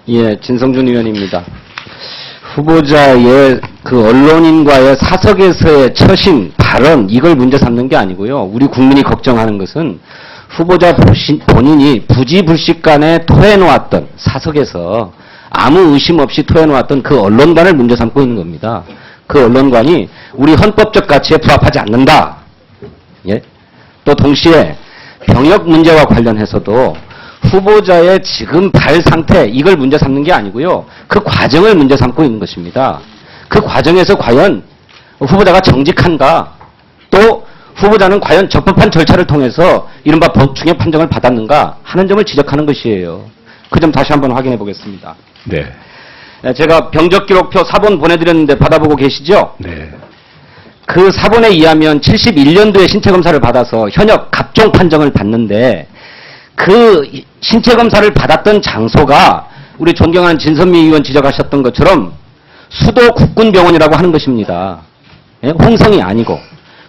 예, 진성준 의원입니다. 후보자의 그 언론인과의 사석에서의 처신, 발언, 이걸 문제 삼는 게 아니고요. 우리 국민이 걱정하는 것은 후보자 본인이 부지불식간에 토해놓았던, 사석에서 아무 의심 없이 토해놓았던 그 언론관을 문제 삼고 있는 겁니다. 그 언론관이 우리 헌법적 가치에 부합하지 않는다. 예? 또 동시에 병역 문제와 관련해서도 후보자의 지금 발 상태, 이걸 문제 삼는 게 아니고요. 그 과정을 문제 삼고 있는 것입니다. 그 과정에서 과연 후보자가 정직한가, 또 후보자는 과연 적법한 절차를 통해서 이른바 보충의 판정을 받았는가 하는 점을 지적하는 것이에요. 그 점 다시 한번 확인해 보겠습니다. 네. 제가 병적기록표 사본 보내드렸는데 받아보고 계시죠? 네. 그 사본에 의하면 71년도에 신체검사를 받아서 현역 갑종 판정을 받는데 그 신체검사를 받았던 장소가 우리 존경하는 진선미 의원 지적하셨던 것처럼 수도 국군병원이라고 하는 것입니다. 예? 홍성이 아니고.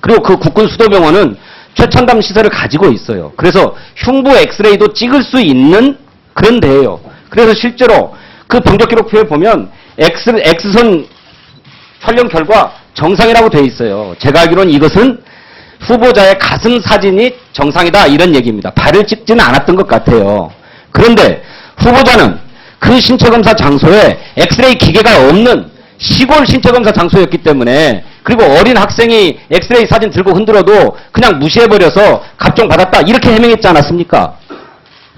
그리고 그 국군 수도병원은 최첨단 시설을 가지고 있어요. 그래서 흉부 엑스레이도 찍을 수 있는 그런 데예요. 그래서 실제로 그 병적기록표에 보면 X선 촬영 결과 정상이라고 돼 있어요. 제가 알기로는 이것은 후보자의 가슴 사진이 정상이다 이런 얘기입니다. 발을 찍지는 않았던 것 같아요. 그런데 후보자는 그 신체검사 장소에 엑스레이 기계가 없는 시골 신체검사 장소였기 때문에, 그리고 어린 학생이 엑스레이 사진 들고 흔들어도 그냥 무시해버려서 갑종 받았다 이렇게 해명했지 않았습니까?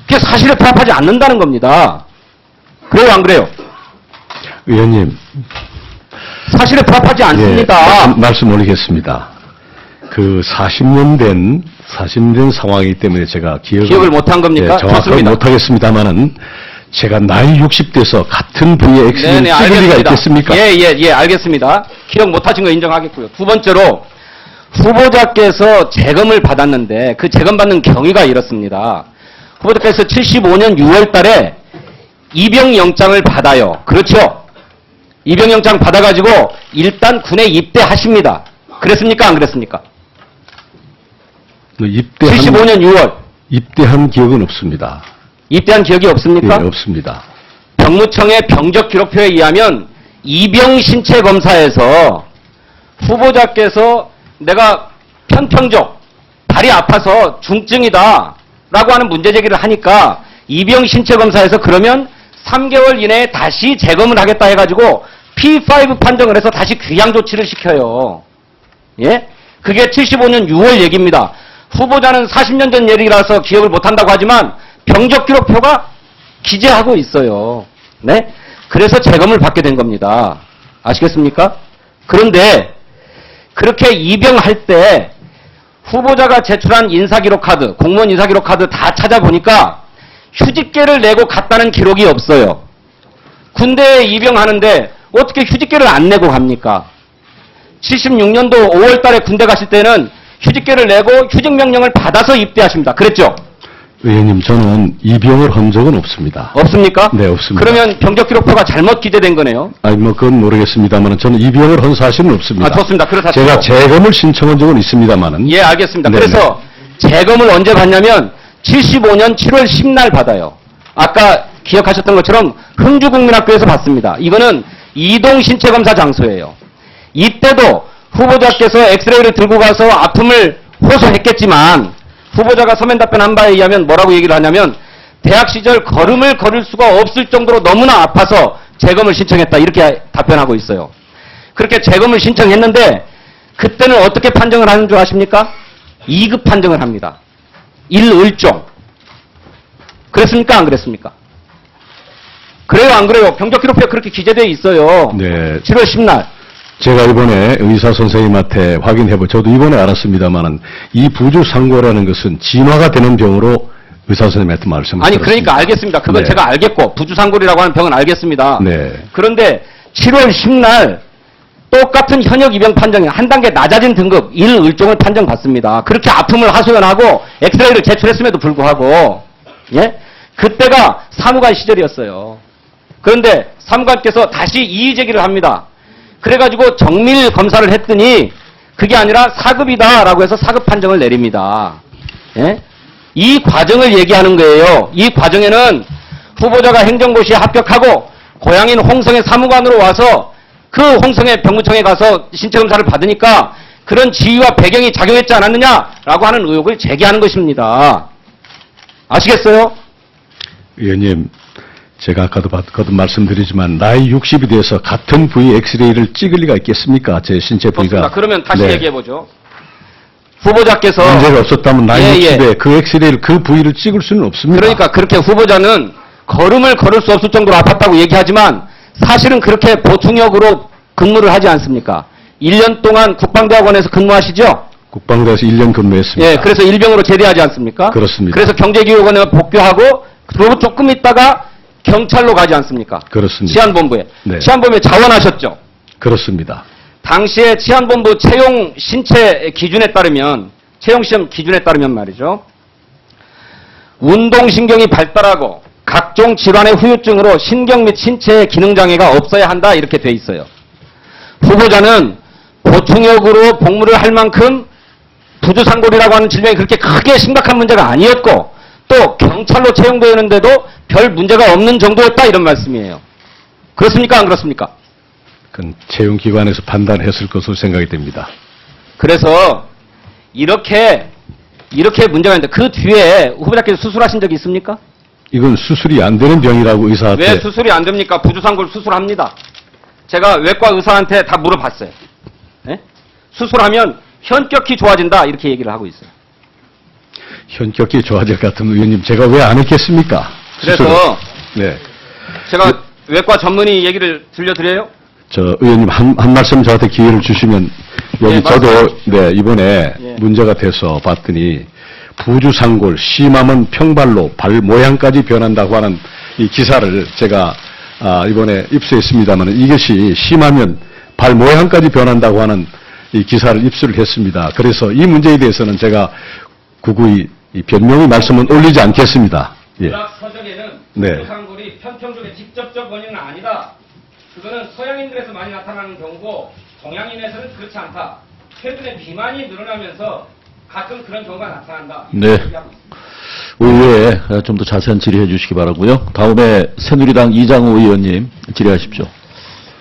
그게 사실에 부합하지 않는다는 겁니다. 그래요, 안 그래요? 의원님. 사실에 부합하지 않습니다. 예, 말씀 올리겠습니다. 그 40년 된 상황이기 때문에 제가 기억을 못한 겁니까? 예, 정확하게 좋습니다. 못하겠습니다만은 제가 나이 60대서 같은 부위에 엑스레이를 찍을 리가 있겠습니까? 예, 알겠습니다. 기억 못하신 거 인정하겠고요. 두 번째로 후보자께서 재검을 받았는데 그 재검받는 경위가 이렇습니다. 후보자께서 75년 6월 달에 입영영장을 받아요. 그렇죠? 입영영장 받아가지고 일단 군에 입대하십니다. 그랬습니까? 안 그랬습니까? 75년 6월. 입대한 기억은 없습니다. 입대한 기억이 없습니까? 예, 없습니다. 병무청의 병적기록표에 의하면 입영신체검사에서 후보자께서 내가 편평족, 다리 아파서 중증이다 라고 하는 문제제기를 하니까 입영신체검사에서 그러면 3개월 이내에 다시 재검을 하겠다 해가지고 P5 판정을 해서 다시 귀양 조치를 시켜요. 예? 그게 75년 6월 얘기입니다. 후보자는 40년 전 얘기라서 기억을 못한다고 하지만 병적기록표가 기재하고 있어요. 네? 그래서 재검을 받게 된 겁니다. 아시겠습니까? 그런데 그렇게 입영할 때 후보자가 제출한 인사기록 카드, 공무원 인사기록 카드 다 찾아보니까 휴직계를 내고 갔다는 기록이 없어요. 군대에 입영하는데 어떻게 휴직계를 안 내고 갑니까? 76년도 5월 달에 군대 가실 때는 휴직계를 내고 휴직명령을 받아서 입대하십니다. 그랬죠? 의원님, 저는 입영을 한 적은 없습니다. 없습니까? 네, 없습니다. 그러면 병적기록표가 잘못 기재된 거네요? 아니, 그건 모르겠습니다만 저는 입영을 한 사실은 없습니다. 좋습니다. 그렇다. 제가 재검을 신청한 적은 있습니다만은. 예, 알겠습니다. 네네. 그래서 재검을 언제 받냐면 75년 7월 10날 받아요. 아까 기억하셨던 것처럼 흥주국민학교에서 받습니다. 이거는 이동신체검사 장소예요. 이때도 후보자께서 엑스레이를 들고 가서 아픔을 호소했겠지만 후보자가 서면 답변한 바에 의하면 뭐라고 얘기를 하냐면 대학 시절 걸음을 걸을 수가 없을 정도로 너무나 아파서 재검을 신청했다 이렇게 답변하고 있어요. 그렇게 재검을 신청했는데 그때는 어떻게 판정을 하는 줄 아십니까? 2급 판정을 합니다. 1을종. 그랬습니까? 안 그랬습니까? 그래요? 안 그래요? 병적기록표에 그렇게 기재되어 있어요. 네. 7월 10날. 제가 이번에 의사 선생님한테 저도 이번에 알았습니다만은 이 부주상고라는 것은 진화가 되는 병으로 의사 선생님한테 말씀을 아니, 드렸습니다. 그러니까 알겠습니다. 그건 네. 제가 알겠고, 부주상골이라고 하는 병은 알겠습니다. 네. 그런데 7월 10날 똑같은 현역 입영 판정이 한 단계 낮아진 등급 1을종을 판정받습니다. 그렇게 아픔을 하소연하고 엑스레이를 제출했음에도 불구하고, 예? 그때가 사무관 시절이었어요. 그런데 사무관께서 다시 이의제기를 합니다. 그래가지고 정밀 검사를 했더니 그게 아니라 4급이다라고 해서 4급 판정을 내립니다. 예? 이 과정을 얘기하는 거예요. 이 과정에는 후보자가 행정고시에 합격하고 고향인 홍성의 사무관으로 와서 그 홍성의 병무청에 가서 신체검사를 받으니까 그런 지위와 배경이 작용했지 않았느냐라고 하는 의혹을 제기하는 것입니다. 아시겠어요? 의원님, 제가 아까도 거듭 말씀드리지만 나이 60이 돼서 같은 부위 엑스레이를 찍을 리가 있겠습니까? 제 신체 부위가. 좋습니다. 그러면 다시 네. 얘기해보죠. 후보자께서 문제가 없었다면 나이 예, 60에 그 엑스레이를 그 부위를 찍을 수는 없습니다. 그러니까 그렇게 후보자는 걸음을 걸을 수 없을 정도로 아팠다고 얘기하지만 사실은 그렇게 보충역으로 근무를 하지 않습니까? 1년 동안 국방대학원에서 근무하시죠? 국방대에서 1년 근무했습니다. 예, 그래서 일병으로 제대하지 않습니까? 그렇습니다. 그래서 경제기획원에 복귀하고 그리고 조금 있다가 경찰로 가지 않습니까? 그렇습니다. 치안본부에. 네. 치안본부에 자원하셨죠? 그렇습니다. 당시에 치안본부 채용 신체 기준에 따르면, 채용시험 기준에 따르면 말이죠. 운동신경이 발달하고 각종 질환의 후유증으로 신경 및 신체의 기능장애가 없어야 한다 이렇게 돼 있어요. 후보자는 보충역으로 복무를 할 만큼 부주상골이라고 하는 질병이 그렇게 크게 심각한 문제가 아니었고 또 경찰로 채용되는데도 별 문제가 없는 정도였다 이런 말씀이에요. 그렇습니까? 안 그렇습니까? 그건 채용기관에서 판단했을 것으로 생각이 됩니다. 그래서 이렇게 문제가 있는데 그 뒤에 후보자께서 수술하신 적이 있습니까? 이건 수술이 안 되는 병이라고 의사한테. 왜 수술이 안 됩니까? 부주상골 수술합니다. 제가 외과 의사한테 다 물어봤어요. 예? 수술하면 현격히 좋아진다 이렇게 얘기를 하고 있어요. 현격히 좋아질 것 같은 의원님, 제가 왜 안 했겠습니까? 그래서 수술을. 네. 제가 외과 전문의 얘기를 들려드려요? 저 의원님 한 말씀 저한테 기회를 주시면 여기 네, 저도 말씀하십시오. 네, 이번에 예. 문제가 돼서 봤더니 부주상골 심하면 평발로 발 모양까지 변한다고 하는 이 기사를 제가 이번에 입수했습니다만 이것이 심하면 발 모양까지 변한다고 하는 이 기사를 입수를 했습니다. 그래서 이 문제에 대해서는 제가 구구이 이 변명의 말씀은 올리지 않겠습니다. 예. 의학 서적에는 네. 부주상골이 편평족의 직접적 원인은 아니다. 그거는 서양인들에서 많이 나타나는 경우고 동양인에서는 그렇지 않다. 최근에 비만이 늘어나면서 가끔 그런 경우가 나타난다. 네. 의회에 좀 더 자세한 질의해 주시기 바라고요. 다음에 새누리당 이장우 의원님 질의하십시오.